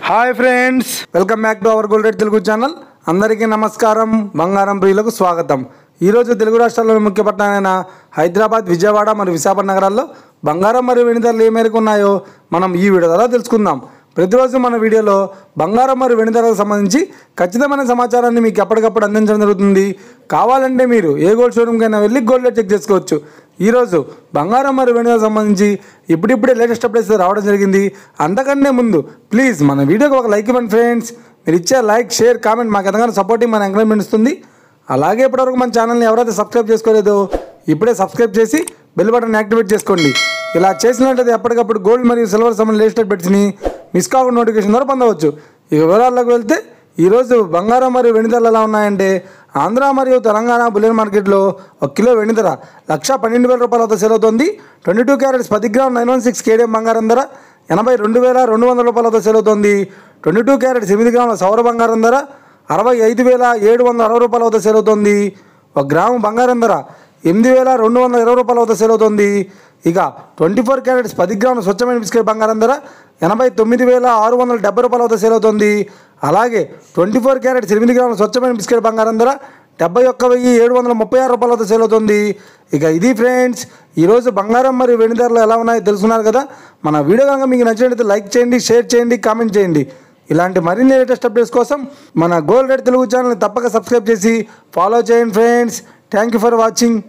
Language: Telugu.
Hi friends, welcome back to our gold rate Telugu channel. అందరికీ నమస్కారం. బంగారం ప్రియులకు స్వాగతం. ఈరోజు తెలుగు రాష్ట్రాల్లోని ముఖ్య పట్టణాలైన హైదరాబాద్, విజయవాడ మరియు విశాఖపట్నం నగరాల్లో బంగారం మరియు వెండి ధరలు ఏ మేరకు ఉన్నాయో మనం ఈ వీడియో ద్వారా తెలుసుకుందాం. ప్రతిరోజు మన వీడియోలో బంగారం మరియు వెండి ధరలకు సంబంధించి ఖచ్చితమైన సమాచారాన్ని మీకు ఎప్పటికప్పుడు అందించడం జరుగుతుంది. కావాలంటే మీరు ఏ గోల్డ్ షోరూమ్కైనా వెళ్ళి గోల్డ్ రేట్ చెక్ చేసుకోవచ్చు. ఈరోజు బంగారం మరియు వెండి ధరలకు సంబంధించి ఇప్పుడిప్పుడే లేటెస్ట్ అప్డేట్స్ రావడం జరిగింది. అంతకంటే ముందు ప్లీజ్ మన వీడియోకి ఒక లైక్ ఇవ్వండి ఫ్రెండ్స్. మీరు ఇచ్చే లైక్, షేర్, కామెంట్ మాకు ఎంతగానో సపోర్టింగ్, మన ఎంకరేజ్మెంట్ ఇస్తుంది. అలాగే ఇప్పటివరకు మన ఛానల్ని ఎవరైతే సబ్స్క్రైబ్ చేసుకోలేదో ఇప్పుడే సబ్స్క్రైబ్ చేసి బెల్ బటన్ యాక్టివేట్ చేసుకోండి. ఇలా చేసినట్లయితే ఎప్పటికప్పుడు గోల్డ్ మరియు సిల్వర్ సంబంధించిన లేటెస్ట్ అప్డేట్స్ని మిస్ కాకుండా నోటిఫికేషన్ ద్వారా పొందవచ్చు. ఇక వివరాల్లోకి వెళ్తే ఈరోజు బంగారం మరియు వెండి ధరలు ఎలా ఉన్నాయంటే, ఆంధ్ర మరియు తెలంగాణ బులియన్ మార్కెట్లో 1 కిలో వెండి ధర 1,12,000 రూపాయల వద్ద సేల్ అవుతుంది. 22 క్యారెట్స్ 10 గ్రామ్ 916 కేడిఎం బంగారం ధర 82,200 రూపాయల వద్ద సేల్ అవుతుంది. 22 క్యారెట్స్ 8 గ్రాముల సౌర బంగారం ధర 65,760 రూపాయల వద్ద సేల్ అవుతుంది. 1 గ్రాము బంగారం ధర 8,220 రూపాయల వద్ద సేల్ అవుతుంది. ఇక 24 క్యారెట్స్ 10 గ్రాముల స్వచ్ఛమైన బిస్కెట్ బంగారం ధర 89,670 రూపాయల వద్ద సేల్ అవుతుంది. అలాగే 24 క్యారెట్స్ 8 గ్రాముల స్వచ్ఛమైన బిస్కెట్ బంగారం ధర 71,736 రూపాయల వద్ద సేల్ అవుతుంది. ఇక ఇది ఫ్రెండ్స్, ఈరోజు బంగారం మరియు వెండి ధరలు ఎలా ఉన్నాయో తెలుసుకున్నారు కదా. మన వీడియో కనుక మీకు నచ్చినట్లయితే లైక్ చేయండి, షేర్ చేయండి, కామెంట్ చేయండి. ఇలాంటి మరిన్ని లేటెస్ట్ అప్డేట్స్ కోసం మన గోల్డ్ రేట్ తెలుగు ఛానల్ని తప్పక సబ్స్క్రైబ్ చేసి ఫాలో చేయండి friends. Thank you for watching.